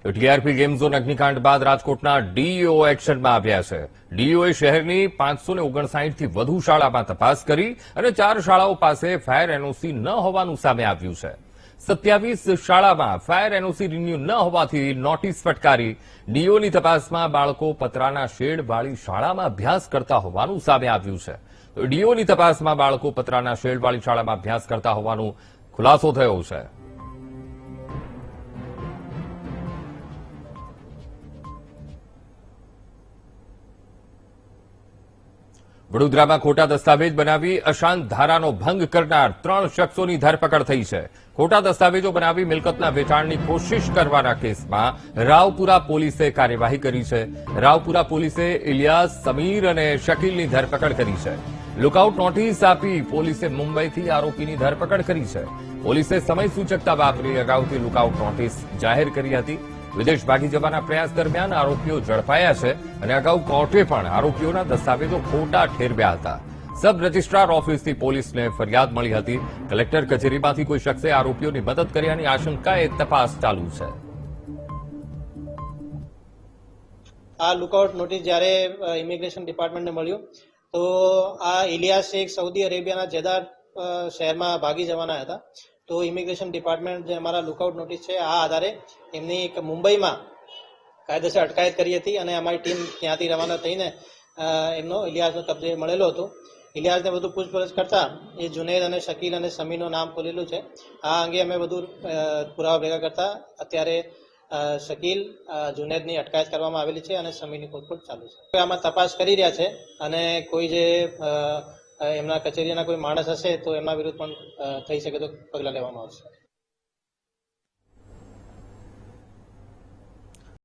TRP game zone અગ્નિકાંડ બાદ રાજકોટના DEO એક્શનમાં આવ્યા છે. ડીઈઓએ શહેરની 559 થી વધુ શાળામાં તપાસ કરી અને 4 શાળાઓ પાસે ફાયર એનઓસી ન હોવાનું સામે આવ્યું છે. 27 શાળામાં ફાયર એનઓસી રિન્યુ ન હોવાથી નોટિસ ફટકારી. ડીઈઓની તપાસમાં બાળકો પતરાના શેડવાળી શાળામાં અભ્યાસ કરતા હોવાનું સામે આવ્યું છે. ડીઈઓની તપાસમાં બાળકો પતરાના શેડવાળી શાળામાં અભ્યાસ કરતા હોવાનો ખુલાસો થયો છે. વડોદરામાં ખોટા દસ્તાવેજ બનાવી અશાંત ધારાનો ભંગ કરનાર 3 શખ્સોની ધરપકડ થઈ છે. ખોટા દસ્તાવેજો બનાવી મિલકતના વેચાણની કોશિશ કરવાના કેસમાં રાવપુરા પોલીસે કાર્યવાહી કરી છે. રાવપુરા પોલીસે ઇલિયાસ, સમીર અને શકીલની ધરપકડ કરી છે. લુકઆઉટ નોટિસ આપી પોલીસે મુંબઈથી આરોપીની ધરપકડ કરી છે. પોલીસે સમય સૂચકતા વાપરી અગાઉથી લુકઆઉટ નોટિસ જાહેર કરી હતી. વિદેશ ભાગી જવાના પ્રયાસ દરમિયાન આરોપીઓ ઝડપાયા છે અને અગાઉ કોર્ટે પણ આરોપીઓના દસ્તાવેજો ખોટા ઠેરવ્યા હતા. સબ રજિસ્ટ્રાર ઓફિસથી પોલીસને ફરિયાદ મળી હતી. કલેક્ટર કચેરીમાંથી કોઈ શખ્સે આરોપીઓની મદદ કર્યાની આશંકાએ તપાસ ચાલુ છે. આ લુકઆઉટ નોટિસ જ્યારે ઇમિગ્રેશન ડિપાર્ટમેન્ટને મળ્યું તો આ ઇલિયાસ શેખ સાઉદી અરેબિયાના જેદાર શહેરમાં ભાગી જવાના હતા. તો ઇમિગ્રેશન ડિપાર્ટમેન્ટ જે અમારા લુકઆઉટ નોટિસ છે આ આધારે એમની એક મુંબઈમાં કાયદેસર અટકાયત કરી હતી અને અમારી ટીમ ત્યાંથી રવાના થઈને એમનો ઇલિયાસનો કબજે મળેલો હતો. ઇલિયાસને વધુ પૂછપરછ કરતા એ જુનેદ અને શકીલ અને સમીરનું નામ ખોલેલું છે. આ અંગે અમે વધુ પુરાવા ભેગા કરતા અત્યારે શકીલ, જુનેદની અટકાયત કરવામાં આવેલી છે અને સમીરની શોધખોળ ચાલુ છે. આમાં તપાસ કરી રહ્યા છે અને કોઈ જે એમના કચેરીના કોઈ માણસ હશે તો એમના વિરુદ્ધ પણ થઈ શકે તો પગલાં લેવામાં આવશે.